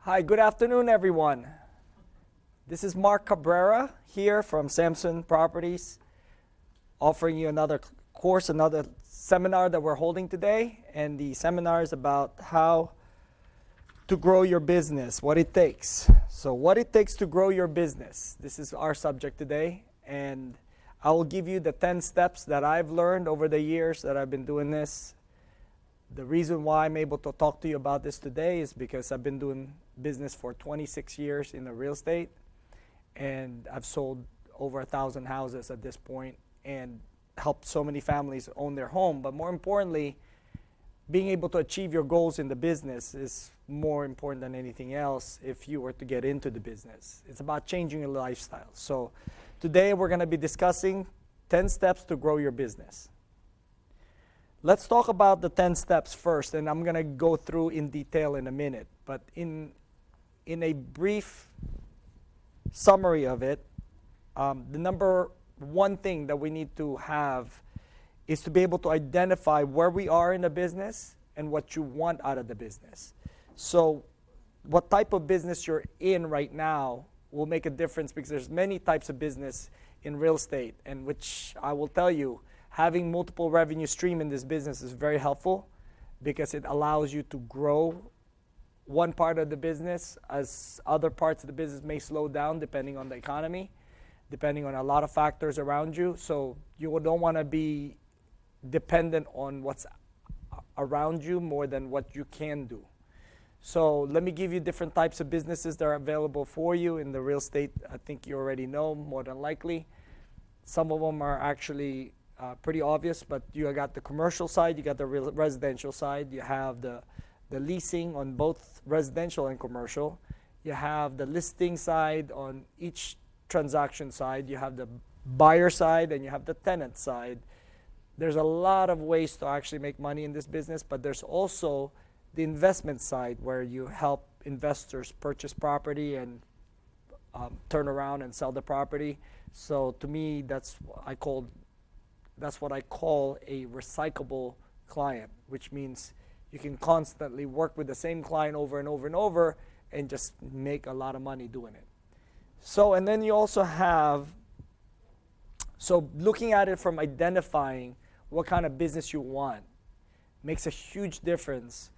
Hi, good afternoon, everyone. This is Mark Cabrera here from Samson Properties, offering you another course, another seminar that we're holding today. And the seminar is about how to grow your business, what it takes. So what it takes to grow your business. This is our subject today. And I will give you the 10 steps that I've learned over the years that I've been doing this. The reason why I'm able to talk to you about this today is because I've been doing business for 26 years in the real estate, and I've sold over 1,000 houses at this point and helped so many families own their home. But more importantly, being able to achieve your goals in the business is more important than anything else if you were to get into the business. It's about changing your lifestyle. So today we're going to be discussing 10 steps to grow your business. Let's talk about the 10 steps first, and I'm going to go through in detail in a minute. But in a brief summary of it, the number one thing that we need to have is to be able to identify where we are in the business and what you want out of the business. So what type of business you're in right now will make a difference, because there's many types of business in real estate, and which I will tell you, having multiple revenue stream in this business is very helpful because it allows you to grow one part of the business as other parts of the business may slow down depending on the economy, depending on a lot of factors around you. So you don't want to be dependent on what's around you more than what you can do. So let me give you different types of businesses that are available for you in the real estate. I think you already know more than likely. Some of them are actually pretty obvious, but you got the commercial side, you got the residential side, you have the leasing on both residential and commercial, you have the listing side on each transaction side, you have the buyer side, and you have the tenant side. There's a lot of ways to actually make money in this business, but there's also the investment side where you help investors purchase property and turn around and sell the property. So to me, that's what I call a recyclable client, which means you can constantly work with the same client over and over and over and just make a lot of money doing it. So, and then you also have, so looking at it from identifying what kind of business you want makes a huge difference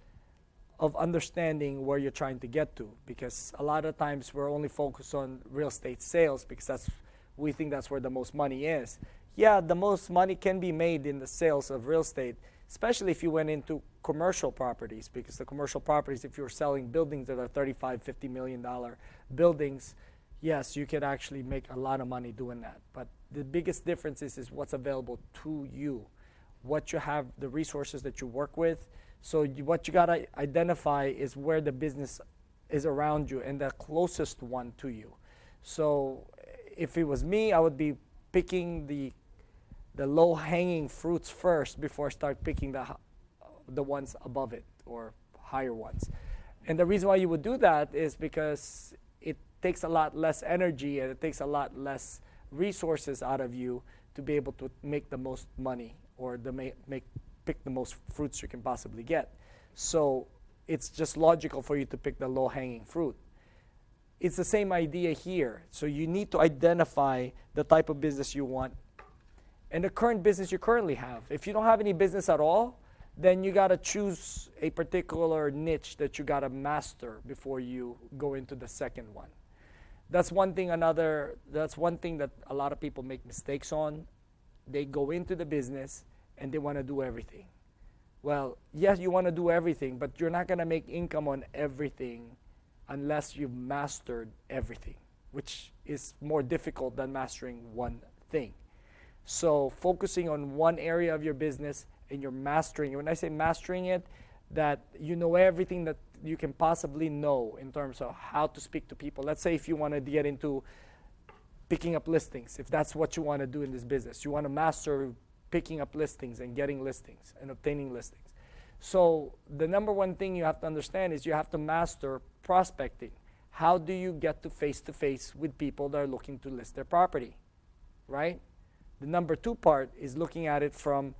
of understanding where you're trying to get to, because a lot of times we're only focused on real estate sales because we think that's where the most money is. Yeah, the most money can be made in the sales of real estate, especially if you went into commercial properties, because the commercial properties, if you're selling buildings that are $35, $50 million buildings, yes, you could actually make a lot of money doing that. But the biggest difference is what's available to you, what you have, the resources that you work with. So what you got to identify is where the business is around you and the closest one to you. So if it was me, I would be picking the low-hanging fruits first before I start picking the ones above it or higher ones. And the reason why you would do that is because it takes a lot less energy and it takes a lot less resources out of you to be able to make the most money or pick the most fruits you can possibly get. So it's just logical for you to pick the low-hanging fruit. It's the same idea here. So you need to identify the type of business you want and the current business you currently have. If you don't have any business at all, then you got to choose a particular niche that you got to master before you go into the second one. That's one thing that a lot of people make mistakes on. They go into the business and they want to do everything. Well, yes, you want to do everything, but you're not going to make income on everything unless you've mastered everything, which is more difficult than mastering one thing. So focusing on one area of your business and you're mastering it. When I say mastering it, that you know everything that you can possibly know in terms of how to speak to people. Let's say if you want to get into picking up listings, if that's what you want to do in this business, you want to master picking up listings and getting listings and obtaining listings. So the number one thing you have to understand is you have to master prospecting. How do you get to face with people that are looking to list their property, right? The number two part is looking at it from,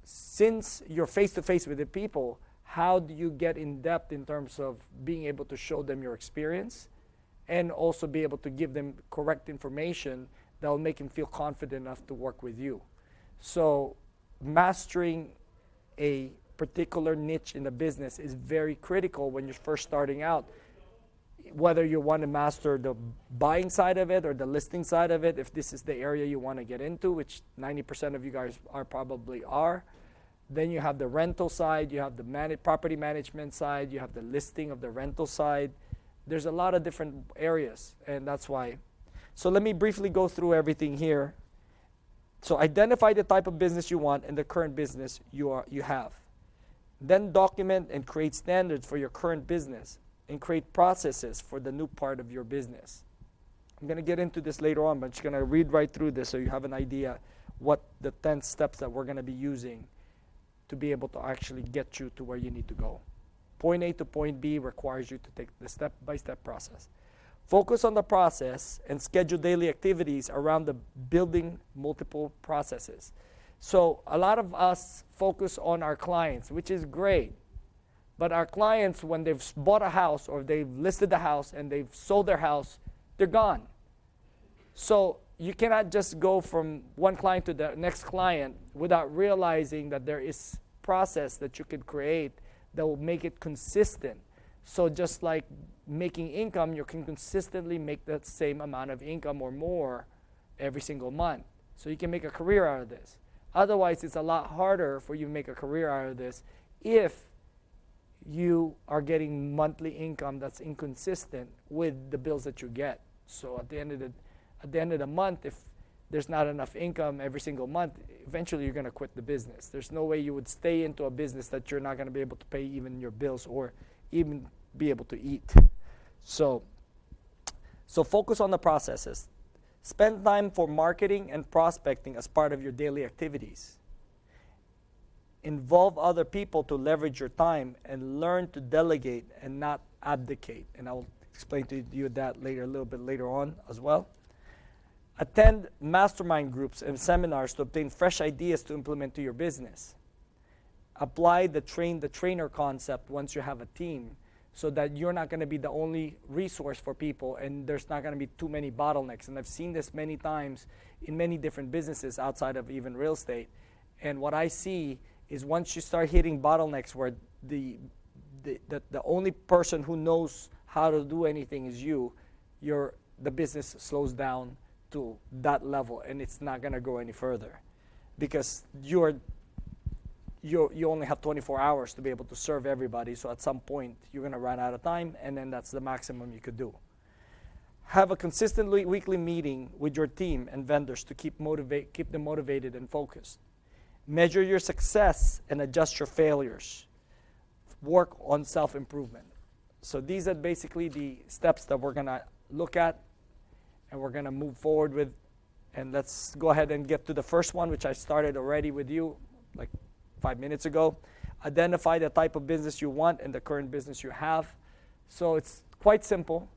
since you're face to face with the people, how do you get in depth in terms of being able to show them your experience and also be able to give them correct information that will make them feel confident enough to work with you. So mastering a particular niche in the business is very critical when you're first starting out, whether you want to master the buying side of it or the listing side of it, if this is the area you want to get into, which 90% of you guys probably are. Then you have the rental side, you have the property management side, you have the listing of the rental side. There's a lot of different areas, and that's why. So let me briefly go through everything here. So identify the type of business you want and the current business you have. Then document and create standards for your current business and create processes for the new part of your business. I'm going to get into this later on, but I'm just going to read right through this so you have an idea what the 10 steps that we're going to be using to be able to actually get you to where you need to go. Point A to point B requires you to take the step-by-step process. Focus on the process and schedule daily activities around the building multiple processes. So a lot of us focus on our clients, which is great. But our clients, when they've bought a house or they've listed the house and they've sold their house, they're gone. So you cannot just go from one client to the next client without realizing that there is process that you could create that will make it consistent. So just like making income, you can consistently make that same amount of income or more every single month. So you can make a career out of this. Otherwise, it's a lot harder for you to make a career out of this if you are getting monthly income that's inconsistent with the bills that you get. So at the end of the month, if there's not enough income every single month, eventually you're going to quit the business. There's no way you would stay into a business that you're not going to be able to pay even your bills or even be able to eat. So focus on the processes. Spend time for marketing and prospecting as part of your daily activities. Involve other people to leverage your time and learn to delegate and not abdicate. And I'll explain to you that later, a little bit later on as well. Attend mastermind groups and seminars to obtain fresh ideas to implement to your business. Apply the trainer concept once you have a team so that you're not going to be the only resource for people and there's not going to be too many bottlenecks. And I've seen this many times in many different businesses outside of even real estate. And what I see is once you start hitting bottlenecks where the only person who knows how to do anything is you, the business slows down to that level and it's not going to go any further because you only have 24 hours to be able to serve everybody. So at some point you're going to run out of time, and then that's the maximum you could do. Have a consistent weekly meeting with your team and vendors to keep them motivated and focused. Measure your success and adjust your failures. Work on self-improvement. So these are basically the steps that we're going to look at and we're going to move forward with. And let's go ahead and get to the first one, which I started already with you like 5 minutes ago. Identify the type of business you want and the current business you have. So it's quite simple.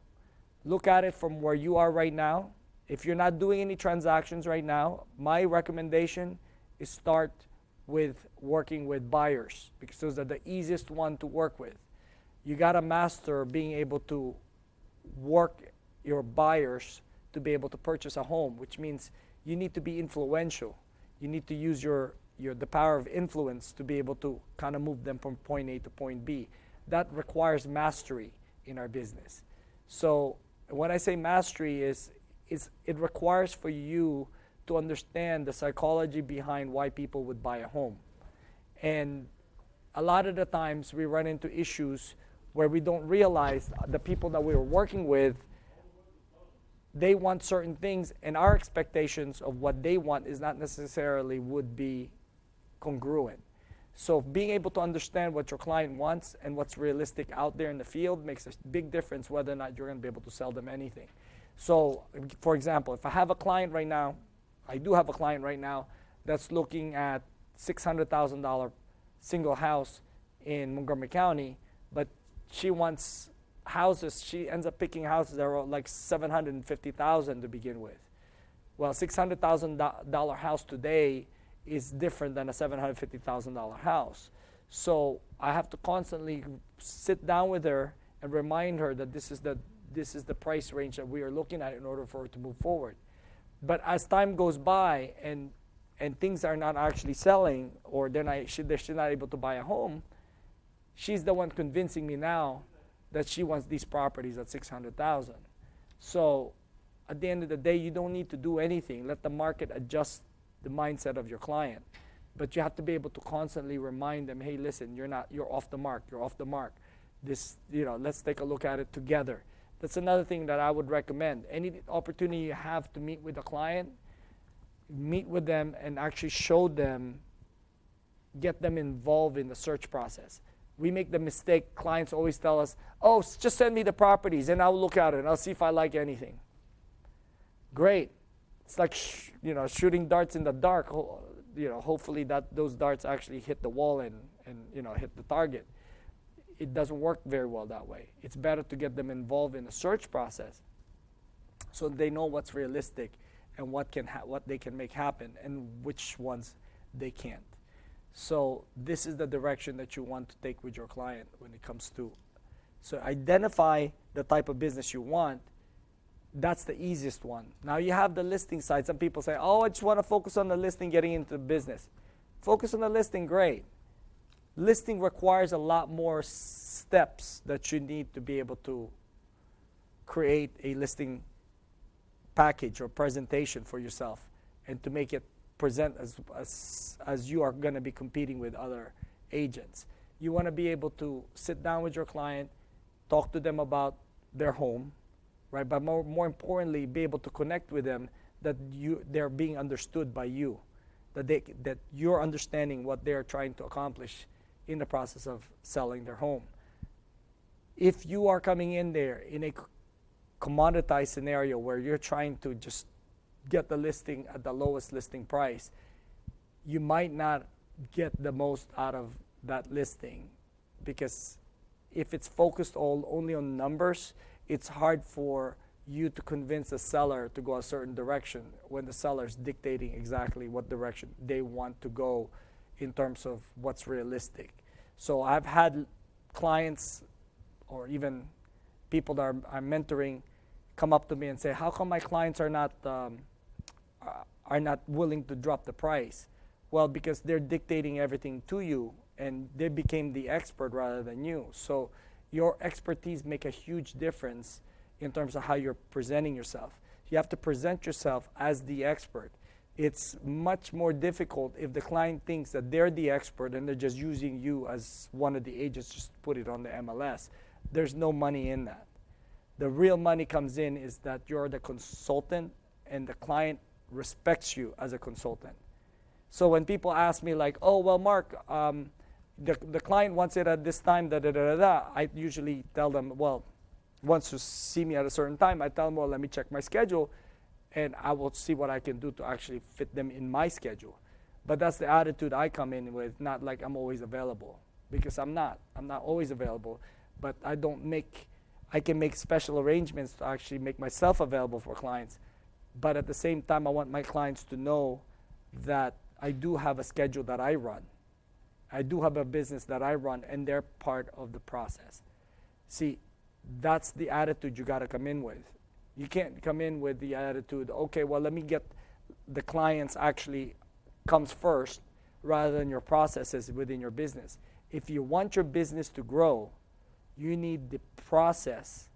Look at it from where you are right now. If you're not doing any transactions right now, my recommendation is start with working with buyers because those are the easiest one to work with. You got to master being able to work your buyers to be able to purchase a home, which means you need to be influential. You need to use the power of influence to be able to kind of move them from point A to point B. That requires mastery in our business. So when I say mastery is it requires for you to understand the psychology behind why people would buy a home. And a lot of the times we run into issues where we don't realize the people that we are working with, they want certain things and our expectations of what they want is not necessarily would be congruent. So being able to understand what your client wants and what's realistic out there in the field makes a big difference whether or not you're going to be able to sell them anything. So for example, if I have a client right now, I do have a client right now that's looking at $600,000 single house in Montgomery County, but she wants houses, she ends up picking houses that are like $750,000 to begin with. Well, $600,000 house today is different than a $750,000 house. So I have to constantly sit down with her and remind her that this is the price range that we are looking at in order for her to move forward. But as time goes by and things are not actually selling, or they're still not able to buy a home, she's the one convincing me now that she wants these properties at $600,000. So at the end of the day, you don't need to do anything. Let the market adjust the mindset of your client. But you have to be able to constantly remind them, hey, listen, you're off the mark. You're off the mark. Let's take a look at it together. That's another thing that I would recommend. Any opportunity you have to meet with a client, meet with them and actually show them, get them involved in the search process. We make the mistake, clients always tell us, oh, just send me the properties and I'll look at it and I'll see if I like anything. Great. It's like shooting darts in the dark. Hopefully those darts actually hit the wall and hit the target. It doesn't work very well that way. It's better to get them involved in the search process so they know what's realistic and what they can make happen and which ones they can't. So this is the direction that you want to take with your client when it comes to. So identify the type of business you want. That's the easiest one. Now you have the listing side. Some people say, oh, I just want to focus on the listing, getting into the business. Focus on the listing, great. Listing requires a lot more steps that you need to be able to create a listing package or presentation for yourself and to make it present as you are going to be competing with other agents. You want to be able to sit down with your client, talk to them about their home, right? But more importantly, be able to connect with them that they're being understood by you, that you're understanding what they're trying to accomplish in the process of selling their home. If you are coming in there in a commoditized scenario where you're trying to just get the listing at the lowest listing price, you might not get the most out of that listing, because if it's focused only on numbers, it's hard for you to convince the seller to go a certain direction when the seller is dictating exactly what direction they want to go in terms of what's realistic. So I've had clients or even people that I'm mentoring come up to me and say, how come my clients are not willing to drop the price? Well, because they're dictating everything to you and they became the expert rather than you. So your expertise make a huge difference in terms of how you're presenting yourself. You have to present yourself as the expert. It's much more difficult if the client thinks that they're the expert and they're just using you as one of the agents, just put it on the MLS. There's no money in that. The real money comes in is that you're the consultant and the client respects you as a consultant. So when people ask me like, oh, well, Mark, the client wants it at this time, I usually tell them, well, wants to see me at a certain time, I tell them, well, let me check my schedule and I will see what I can do to actually fit them in my schedule. But that's the attitude I come in with, not like I'm always available, because I'm not always available, but I can make special arrangements to actually make myself available for clients. But at the same time, I want my clients to know that I do have a schedule that I run. I do have a business that I run, and they're part of the process. See, that's the attitude you got to come in with. You can't come in with the attitude, okay, well, let me get the clients actually comes first rather than your processes within your business. If you want your business to grow, you need the process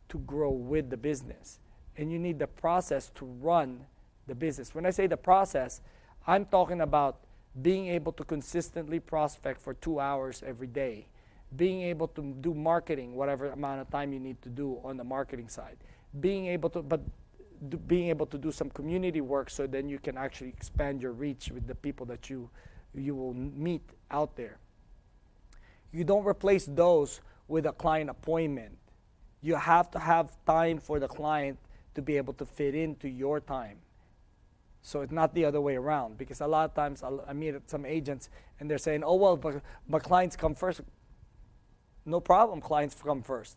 to grow with the business. And you need the process to run the business. When I say the process, I'm talking about being able to consistently prospect for 2 hours every day, being able to do marketing, whatever amount of time you need to do on the marketing side, being able to do some community work so then you can actually expand your reach with the people that you will meet out there. You don't replace those with a client appointment. You have to have time for the client to be able to fit into your time. So it's not the other way around, because a lot of times I meet some agents and they're saying, oh, well, but clients come first. No problem, clients come first.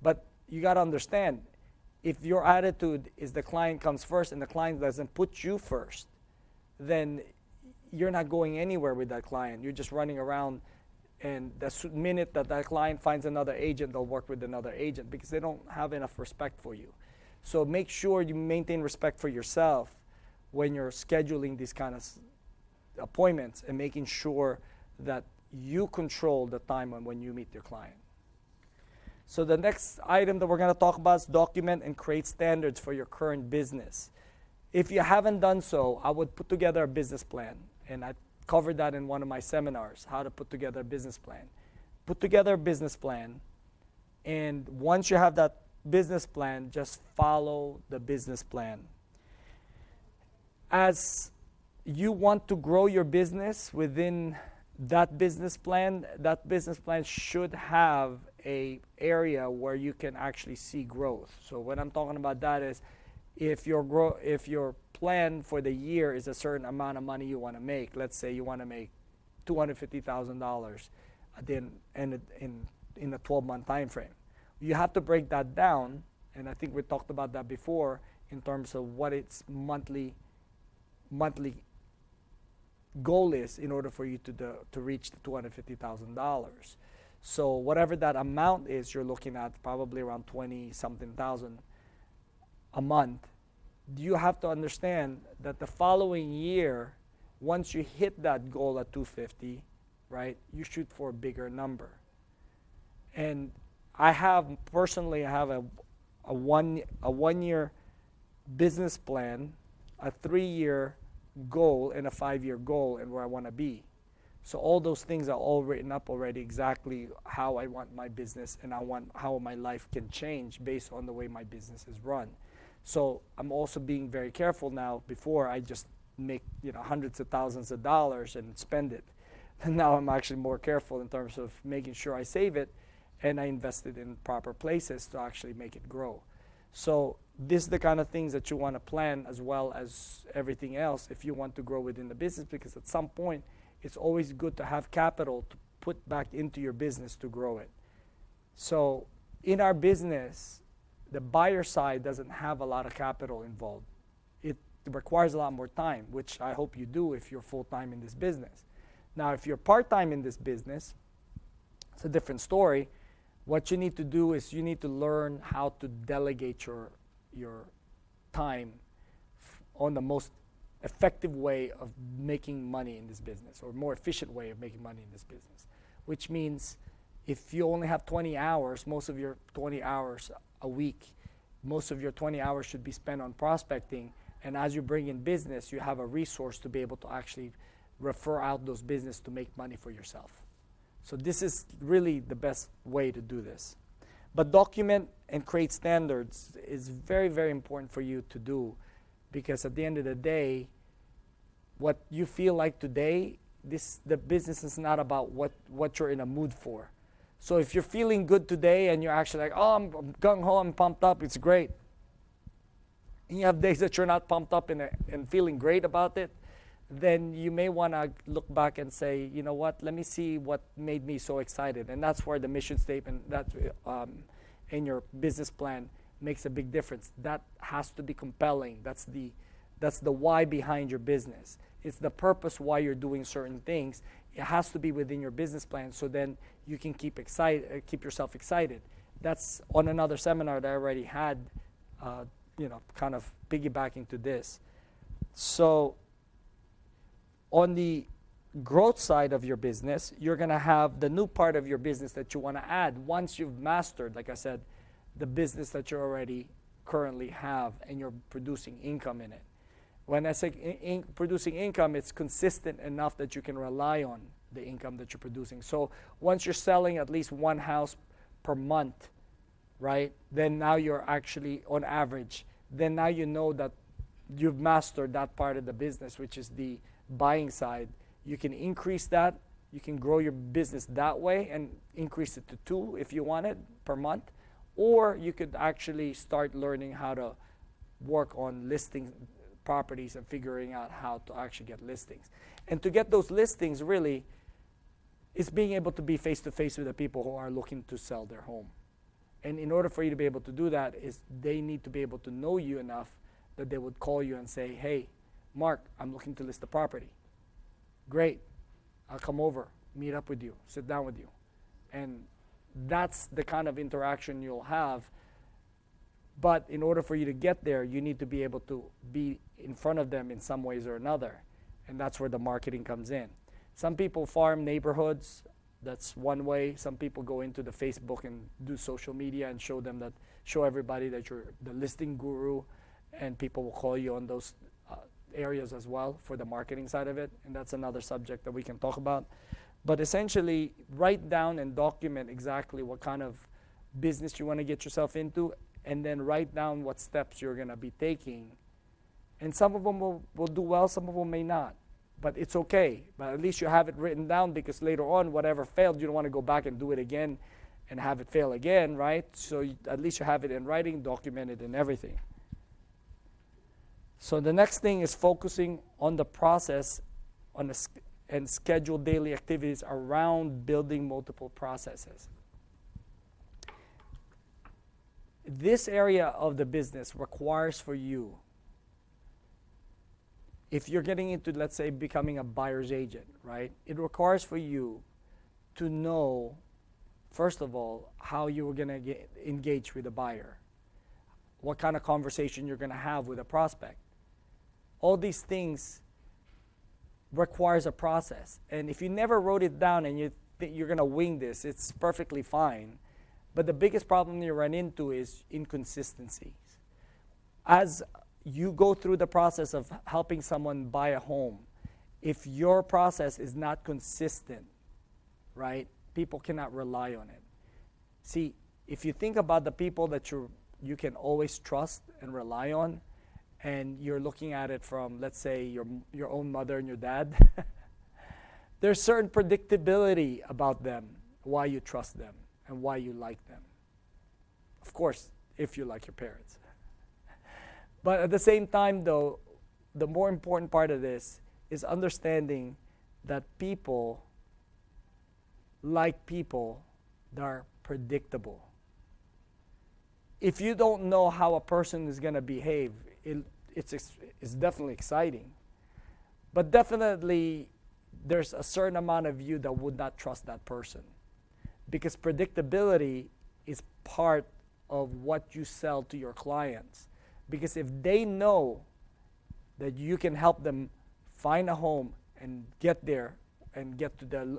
But you got to understand, if your attitude is the client comes first and the client doesn't put you first, then you're not going anywhere with that client. You're just running around And the minute that that client finds another agent, they'll work with another agent because they don't have enough respect for you. So make sure you maintain respect for yourself when you're scheduling these kind of appointments and making sure that you control the time on when you meet your client. So the next item that we're going to talk about is document and create standards for your current business. If you haven't done so, I would put together a business plan. And I covered that in one of my seminars, how to put together a business plan. Put together a business plan, and once you have that business plan, just follow the business plan. As you want to grow your business within that business plan should have a area where you can actually see growth. So what I'm talking about that is if your plan for the year is a certain amount of money you want to make, let's say you want to make $250,000 in a 12-month time frame. You have to break that down, and I think we talked about that before in terms of what its monthly goal is in order for you to reach the $250,000. So whatever that amount is, you're looking at probably around 20-something thousand a month. You have to understand that the following year, once you hit that goal at 250, right, you shoot for a bigger number. And I have a 1 year business plan, a 3-year goal, and a 5-year goal, and where I want to be. So all those things are all written up already, exactly how I want my business and how my life can change based on the way my business is run. So I'm also being very careful now. Before I just make hundreds of thousands of dollars and spend it. And now I'm actually more careful in terms of making sure I save it and I invest it in proper places to actually make it grow. So this is the kind of things that you want to plan, as well as everything else, if you want to grow within the business, because at some point it's always good to have capital to put back into your business to grow it. So in our business, the buyer side doesn't have a lot of capital involved. It requires a lot more time, which I hope you do if you're full-time in this business. Now, if you're part-time in this business, it's a different story. What you need to do is you need to learn how to delegate your time on the most effective way of making money in this business, or more efficient way of making money in this business. Which means if you only have 20 hours, most of your 20 hours a week, most of your 20 hours should be spent on prospecting. And as you bring in business, you have a resource to be able to actually refer out those business to make money for yourself. So this is really the best way to do this. But document and create standards is very, very important for you to do, because at the end of the day, what you feel like today, the business is not about what you're in a mood for. So if you're feeling good today and you're actually like, oh, I'm gung-ho, I'm pumped up, it's great. And you have days that you're not pumped up and feeling great about it, then you may want to look back and say, you know what, let me see what made me so excited. And that's where the mission statement in your business plan makes a big difference. That has to be compelling. That's the why behind your business. It's the purpose why you're doing certain things. It has to be within your business plan, so then you can keep yourself excited. That's on another seminar that I already had, kind of piggybacking to this. So on the growth side of your business, you're going to have the new part of your business that you want to add once you've mastered, like I said, the business that you already currently have and you're producing income in it. When I say producing income, it's consistent enough that you can rely on the income that you're producing. So once you're selling at least one house per month, right, then now you're actually on average, then now you know that you've mastered that part of the business, which is the buying side. You can increase that. You can grow your business that way and increase it to 2 if you want it per month. Or you could actually start learning how to work on listing properties and figuring out how to actually get listings. And to get those listings, really, is being able to be face-to-face with the people who are looking to sell their home. And in order for you to be able to do that, is they need to be able to know you enough that they would call you and say, hey, Mark, I'm looking to list the property. Great, I'll come over. meet up with you, sit down with you. And that's the kind of interaction you'll have. But in order for you to get there, you need to be able to be in front of them in some ways or another. And that's where the marketing comes in. Some people farm neighborhoods. That's one way. Some people go into the Facebook and do social media and show everybody that you're the listing guru, and people will call you on those areas as well for the marketing side of it. And that's another subject that we can talk about. But essentially, write down and document exactly what kind of business you want to get yourself into, and then write down what steps you're going to be taking. And some of them will do well, some of them may not. But it's okay. But at least you have it written down, because later on, whatever failed, you don't want to go back and do it again and have it fail again, right? So at least you have it in writing, documented, and everything. So the next thing is focusing on the process and schedule daily activities around building multiple processes. This area of the business requires for you, if you're getting into, let's say, becoming a buyer's agent, right? It requires for you to know, first of all, how you're going to engage with a buyer, what kind of conversation you're going to have with a prospect. All these things requires a process. And if you never wrote it down and you think you're going to wing this, it's perfectly fine. But the biggest problem you run into is inconsistencies. As you go through the process of helping someone buy a home, if your process is not consistent, right, people cannot rely on it. See, if you think about the people that you can always trust and rely on, and you're looking at it from, let's say, your own mother and your dad, there's certain predictability about them, why you trust them and why you like them. Of course, if you like your parents. But at the same time, though, the more important part of this is understanding that people like people that are predictable. If you don't know how a person is going to behave, it's definitely exciting. But definitely, there's a certain amount of you that would not trust that person. Because predictability is part of what you sell to your clients. Because if they know that you can help them find a home and get there and get to the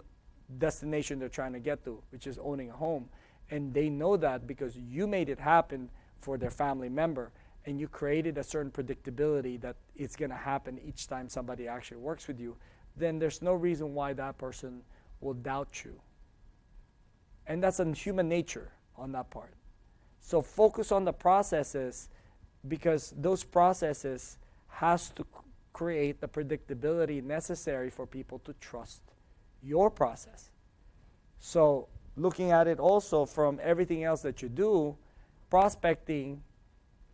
destination they're trying to get to, which is owning a home, and they know that because you made it happen for their family member, and you created a certain predictability that it's going to happen each time somebody actually works with you, then there's no reason why that person will doubt you. And that's in human nature on that part. So focus on the processes, because those processes has to create the predictability necessary for people to trust your process. So looking at it also from everything else that you do, prospecting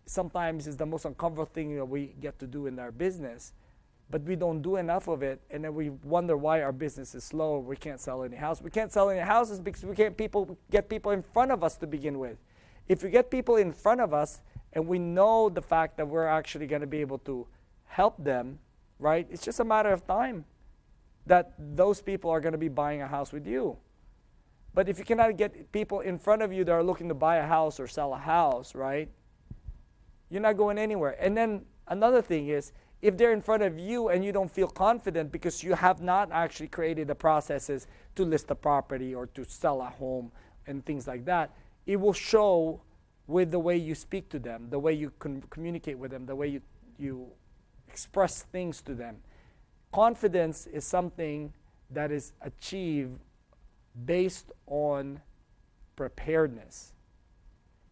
sometimes is the most uncomfortable thing that we get to do in our business, but we don't do enough of it, and then we wonder why our business is slow. We can't sell any houses. We can't sell any houses because we can't get people in front of us to begin with. If we get people in front of us and we know the fact that we're actually going to be able to help them, right? It's just a matter of time that those people are going to be buying a house with you. But if you cannot get people in front of you that are looking to buy a house or sell a house, right? You're not going anywhere. And then another thing is, if they're in front of you and you don't feel confident because you have not actually created the processes to list a property or to sell a home and things like that, it will show with the way you speak to them, the way you communicate with them, the way you express things to them. Confidence is something that is achieved based on preparedness.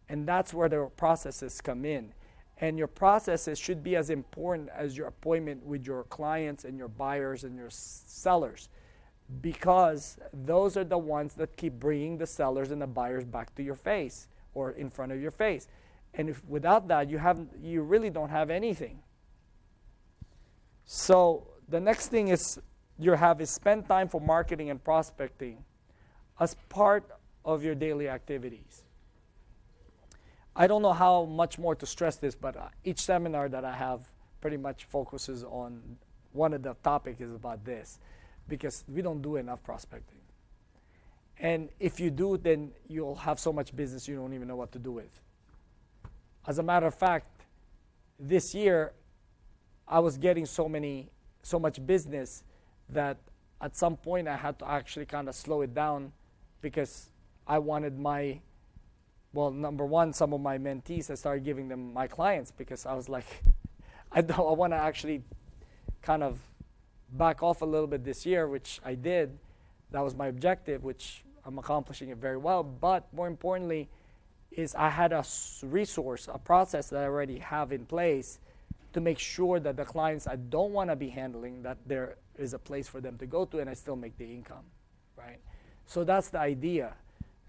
And that's where the processes come in. And your processes should be as important as your appointment with your clients and your buyers and your sellers, because those are the ones that keep bringing the sellers and the buyers back to your face or in front of your face. And if without that, you really don't have anything. So the next thing is spend time for marketing and prospecting as part of your daily activities. I don't know how much more to stress this, but each seminar that I have pretty much focuses on one of the topics is about this, because we don't do enough prospecting. And if you do, then you'll have so much business you don't even know what to do with. As a matter of fact, this year, I was getting so much business that at some point I had to actually kind of slow it down because I wanted number one, some of my mentees, I started giving them my clients because I was like, I want to actually kind of back off a little bit this year, which I did. That was my objective, which I'm accomplishing it very well. But more importantly, is I had a resource, a process that I already have in place to make sure that the clients I don't want to be handling, that there is a place for them to go to and I still make the income, right? So that's the idea.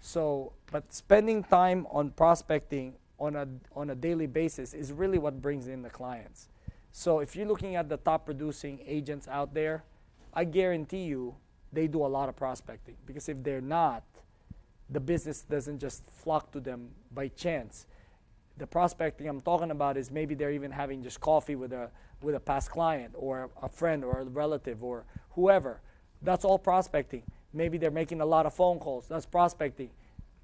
So, but spending time on prospecting on a daily basis is really what brings in the clients. So if you're looking at the top producing agents out there, I guarantee you they do a lot of prospecting, because if they're not, the business doesn't just flock to them by chance. The prospecting I'm talking about is maybe they're even having just coffee with a past client or a friend or a relative or whoever. That's all prospecting. Maybe they're making a lot of phone calls. That's prospecting.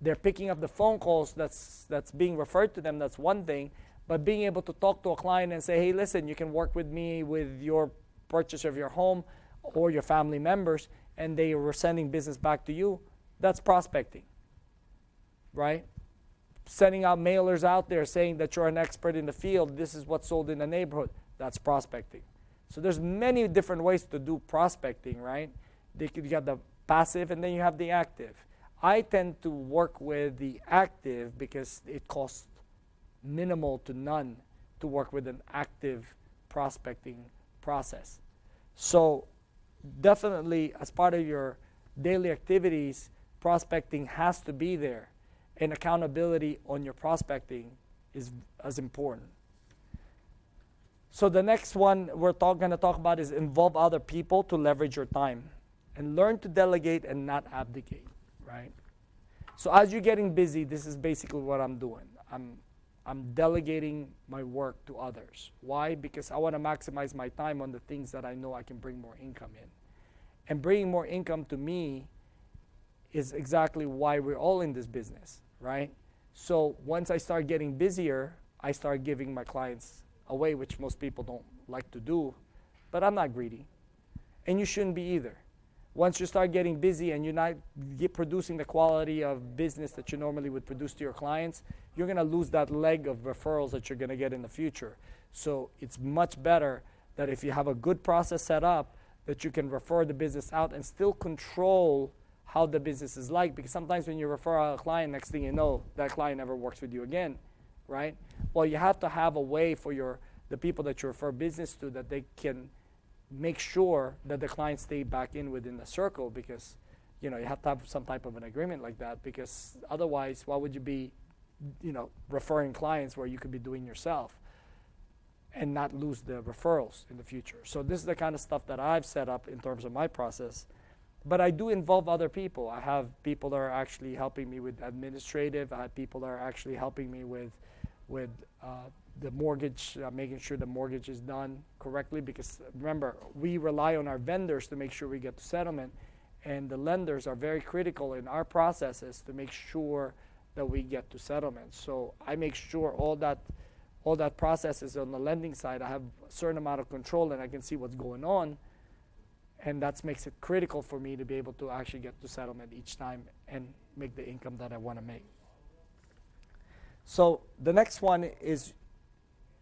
They're picking up the phone calls that's being referred to them. That's one thing. But being able to talk to a client and say, hey, listen, you can work with me with your purchase of your home or your family members, and they were sending business back to you, that's prospecting, right? Sending out mailers out there saying that you're an expert in the field, this is what's sold in the neighborhood, that's prospecting. So there's many different ways to do prospecting, right? You got the passive and then you have the active. I tend to work with the active because it costs minimal to none to work with an active prospecting process. So definitely as part of your daily activities, prospecting has to be there, and accountability on your prospecting is as important. So the next one we're going to talk about is involve other people to leverage your time, and learn to delegate and not abdicate, right? So as you're getting busy, this is basically what I'm doing. I'm delegating my work to others. Why? Because I want to maximize my time on the things that I know I can bring more income in. And bringing more income to me is exactly why we're all in this business, right? So once I start getting busier, I start giving my clients away, which most people don't like to do, but I'm not greedy. And you shouldn't be either. Once you start getting busy and you're not producing the quality of business that you normally would produce to your clients, you're going to lose that leg of referrals that you're going to get in the future. So it's much better that if you have a good process set up, that you can refer the business out and still control how the business is like. Because sometimes when you refer out a client, next thing you know, that client never works with you again, right? Well, you have to have a way for the people that you refer business to, that they can make sure that the clients stay back in within the circle, because you have to have some type of an agreement like that, because otherwise why would you be referring clients where you could be doing yourself and not lose the referrals in the future. So this is the kind of stuff that I've set up in terms of my process. But I do involve other people. I have people that are actually helping me with administrative. I have people that are actually helping me with the mortgage, making sure the mortgage is done correctly, because remember, we rely on our vendors to make sure we get to settlement, and the lenders are very critical in our processes to make sure that we get to settlement. So I make sure all that process is on the lending side. I have a certain amount of control and I can see what's going on, and that makes it critical for me to be able to actually get to settlement each time and make the income that I want to make. So the next one is,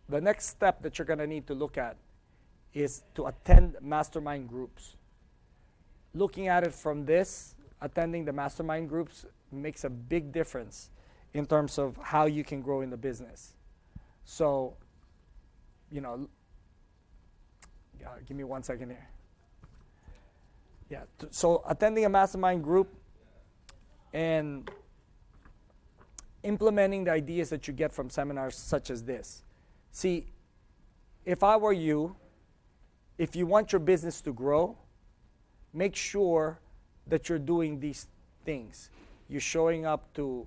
the next step that you're going to need to look at is to attend mastermind groups. Looking at it from this, attending the mastermind groups makes a big difference in terms of how you can grow in the business. So, give me 1 second here. Yeah, so attending a mastermind group and implementing the ideas that you get from seminars such as this. See, if I were you, if you want your business to grow, make sure that you're doing these things. You're showing up to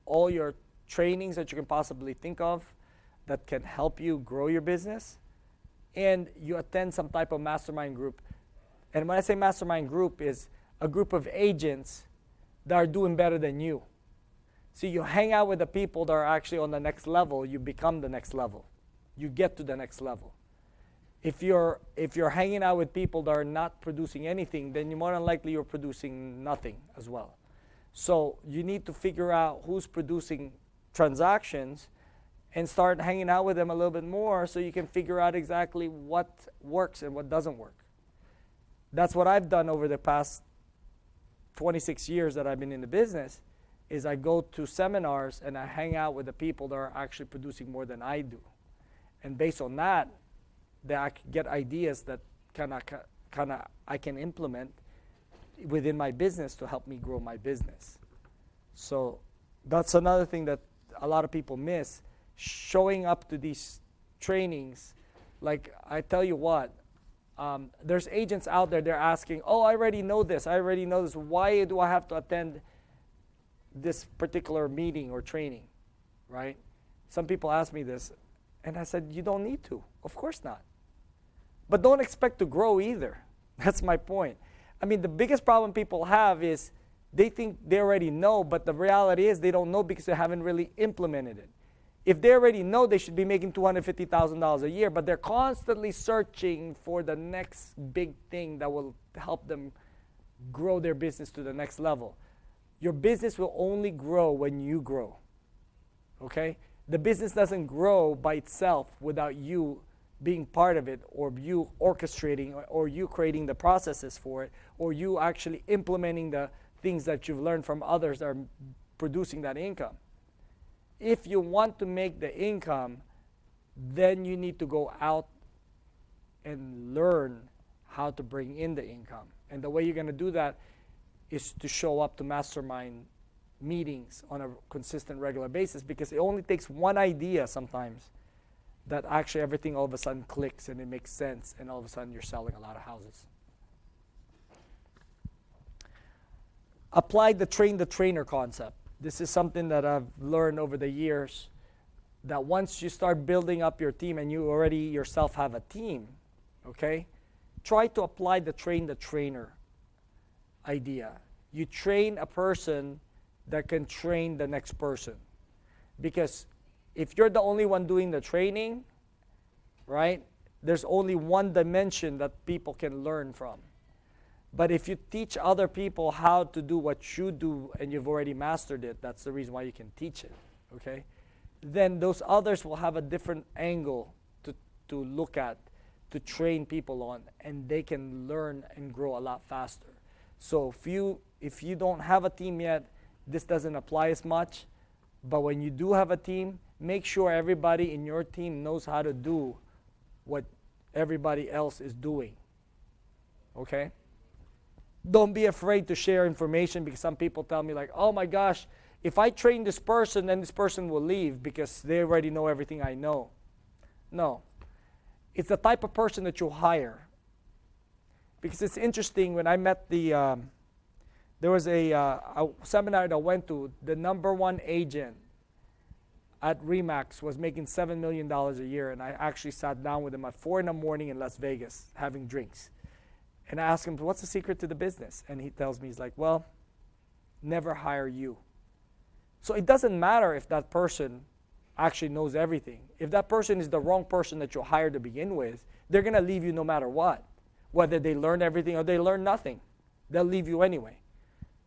all your trainings that you can possibly think of that can help you grow your business, and you attend some type of mastermind group. And when I say mastermind group, is a group of agents that are doing better than you. So you hang out with the people that are actually on the next level, you become the next level. You get to the next level. If you're hanging out with people that are not producing anything, then more than likely you're producing nothing as well. So you need to figure out who's producing transactions and start hanging out with them a little bit more so you can figure out exactly what works and what doesn't work. That's what I've done over the past 26 years that I've been in the business, is I go to seminars and I hang out with the people that are actually producing more than I do. And based on that, I can get ideas that kind of I can implement within my business to help me grow my business. So that's another thing that a lot of people miss. Showing up to these trainings, like I tell you what, there's agents out there, they're asking, oh, I already know this. Why do I have to attend this particular meeting or training, right? Some people ask me this, and I said, you don't need to. Of course not. But don't expect to grow either. That's my point. I mean, the biggest problem people have is they think they already know, but the reality is they don't know because they haven't really implemented it. If they already know, they should be making $250,000 a year, but they're constantly searching for the next big thing that will help them grow their business to the next level. Your business will only grow when you grow, okay? The business doesn't grow by itself without you being part of it, or you orchestrating, or you creating the processes for it, or you actually implementing the things that you've learned from others that are producing that income. If you want to make the income, then you need to go out and learn how to bring in the income. And the way you're going to do that is to show up to Mastermind meetings on a consistent, regular basis, because it only takes one idea sometimes that actually everything all of a sudden clicks and it makes sense, and all of a sudden you're selling a lot of houses. Apply the train the trainer concept. This is something that I've learned over the years, that once you start building up your team and you already yourself have a team, okay, try to apply the train the trainer idea. You train a person that can train the next person. Because if you're the only one doing the training, right, there's only one dimension that people can learn from. But if you teach other people how to do what you do and you've already mastered it, that's the reason why you can teach it, okay? Then those others will have a different angle to look at, to train people on, and they can learn and grow a lot faster. So if you don't have a team yet, this doesn't apply as much. But when you do have a team, make sure everybody in your team knows how to do what everybody else is doing, okay? Don't be afraid to share information, because some people tell me like, oh my gosh, if I train this person, then this person will leave because they already know everything I know. No. It's the type of person that you hire. Because it's interesting, when I met there was a seminar that I went to, the number one agent at RE/MAX was making $7 million a year, and I actually sat down with him at 4 a.m. in Las Vegas having drinks. And I asked him, what's the secret to the business? And he tells me, he's like, well, never hire you. So it doesn't matter if that person actually knows everything. If that person is the wrong person that you hired to begin with, they're going to leave you no matter what. Whether they learn everything or they learn nothing, they'll leave you anyway.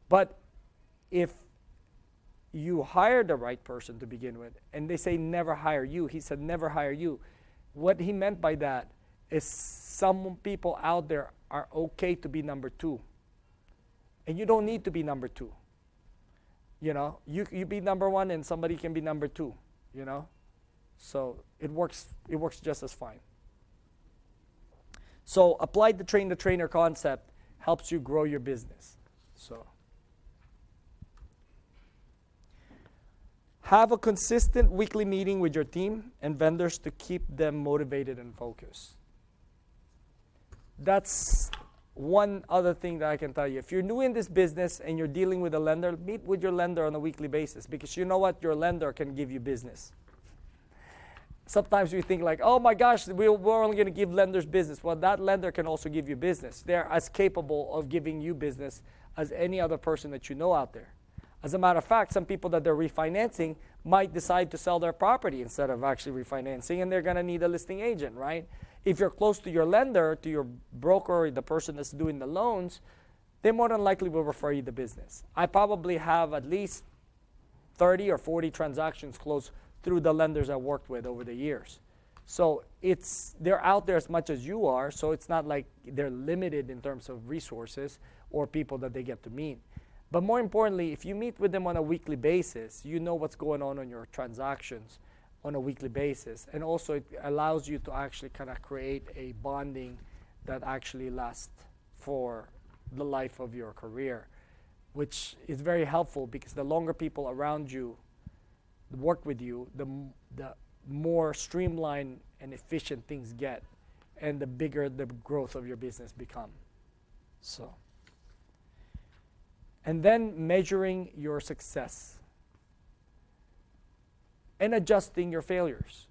But if you hire the right person to begin with, and they say never hire you, he said never hire you. What he meant by that is some people out there are okay to be number two. And you don't need to be number two. You know, you be number one and somebody can be number two, you know? So it works just as fine. So apply the train the trainer concept, helps you grow your business. So have a consistent weekly meeting with your team and vendors to keep them motivated and focused. That's one other thing that I can tell you. If you're new in this business and you're dealing with a lender, meet with your lender on a weekly basis, because you know what? Your lender can give you business. Sometimes we think like, oh my gosh, we're only going to give lenders business. Well, that lender can also give you business. They're as capable of giving you business as any other person that you know out there. As a matter of fact, some people that they're refinancing might decide to sell their property instead of actually refinancing, and they're going to need a listing agent, right? If you're close to your lender, to your broker, the person that's doing the loans, they more than likely will refer you the business. I probably have at least 30 or 40 transactions closed through the lenders I worked with over the years. So they're out there as much as you are, so it's not like they're limited in terms of resources or people that they get to meet. But more importantly, if you meet with them on a weekly basis, you know what's going on your transactions on a weekly basis. And also it allows you to actually kind of create a bonding that actually lasts for the life of your career, which is very helpful because the longer people around you work with you, the more streamlined and efficient things get, and the bigger the growth of your business become. So, and then measuring your success and adjusting your failures.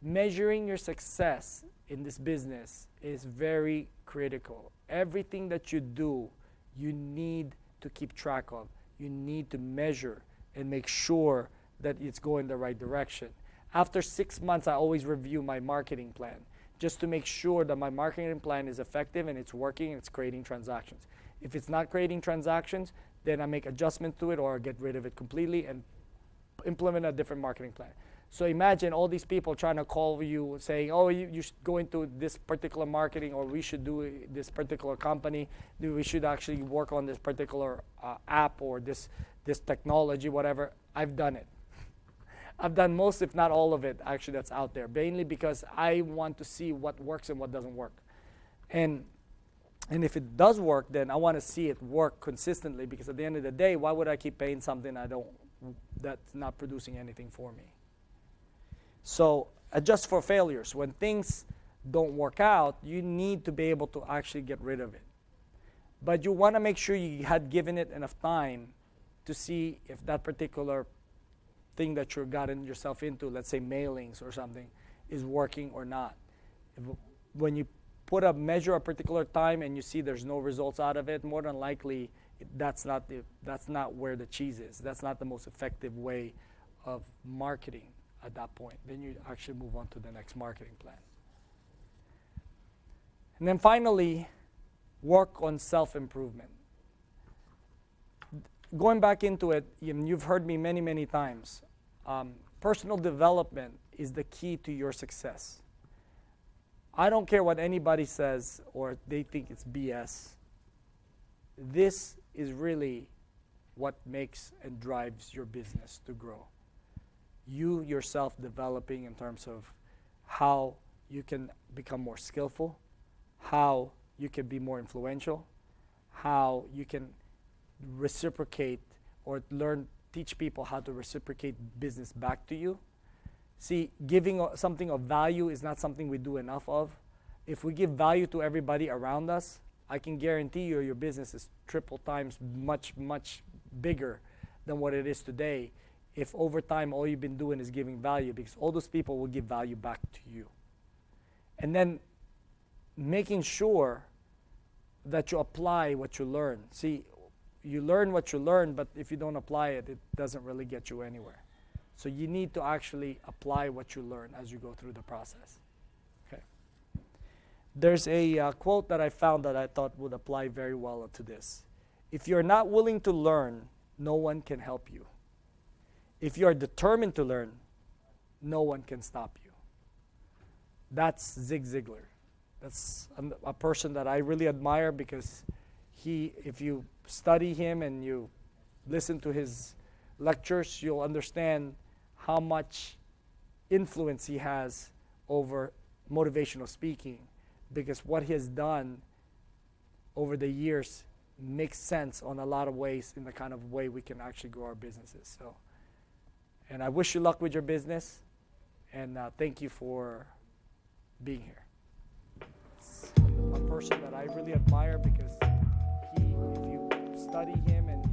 Measuring your success in this business is very critical. Everything that you do, you need to keep track of. You need to measure and make sure that it's going the right direction. After 6 months, I always review my marketing plan just to make sure that my marketing plan is effective and it's working and it's creating transactions. If it's not creating transactions, then I make adjustments to it or get rid of it completely and implement a different marketing plan. So imagine all these people trying to call you saying, oh, you should go into this particular marketing, or we should do this particular company, we should actually work on this particular app or this technology, whatever. I've done it. I've done most, if not all of it, actually, that's out there, mainly because I want to see what works and what doesn't work. And if it does work, then I want to see it work consistently, because at the end of the day, why would I keep paying something that's not producing anything for me? So adjust for failures. When things don't work out, you need to be able to actually get rid of it. But you want to make sure you had given it enough time to see if that particular thing that you've gotten yourself into, let's say mailings or something, is working or not. When you measure a particular time and you see there's no results out of it, more than likely that's not where the cheese is. That's not the most effective way of marketing at that point. Then you actually move on to the next marketing plan. And then finally, work on self-improvement. Going back into it, you've heard me many, many times. Personal development is the key to your success. I don't care what anybody says or they think it's BS. This is really what makes and drives your business to grow. You yourself developing in terms of how you can become more skillful, how you can be more influential, how you can reciprocate or teach people how to reciprocate business back to you. See, giving something of value is not something we do enough of. If we give value to everybody around us, I can guarantee you your business is triple times much, much bigger than what it is today if over time all you've been doing is giving value, because all those people will give value back to you. And then making sure that you apply what you learn. See, you learn what you learn, but if you don't apply it, it doesn't really get you anywhere. So you need to actually apply what you learn as you go through the process. Okay. There's a quote that I found that I thought would apply very well to this. If you're not willing to learn, no one can help you. If you're determined to learn, no one can stop you. That's Zig Ziglar. That's a person that I really admire, because if you study him and you listen to his lectures, you'll understand how much influence he has over motivational speaking, because what he has done over the years makes sense on a lot of ways, in the kind of way we can actually grow our businesses. So, and I wish you luck with your business, and thank you for being here. It's a person that I really admire, because if you study him and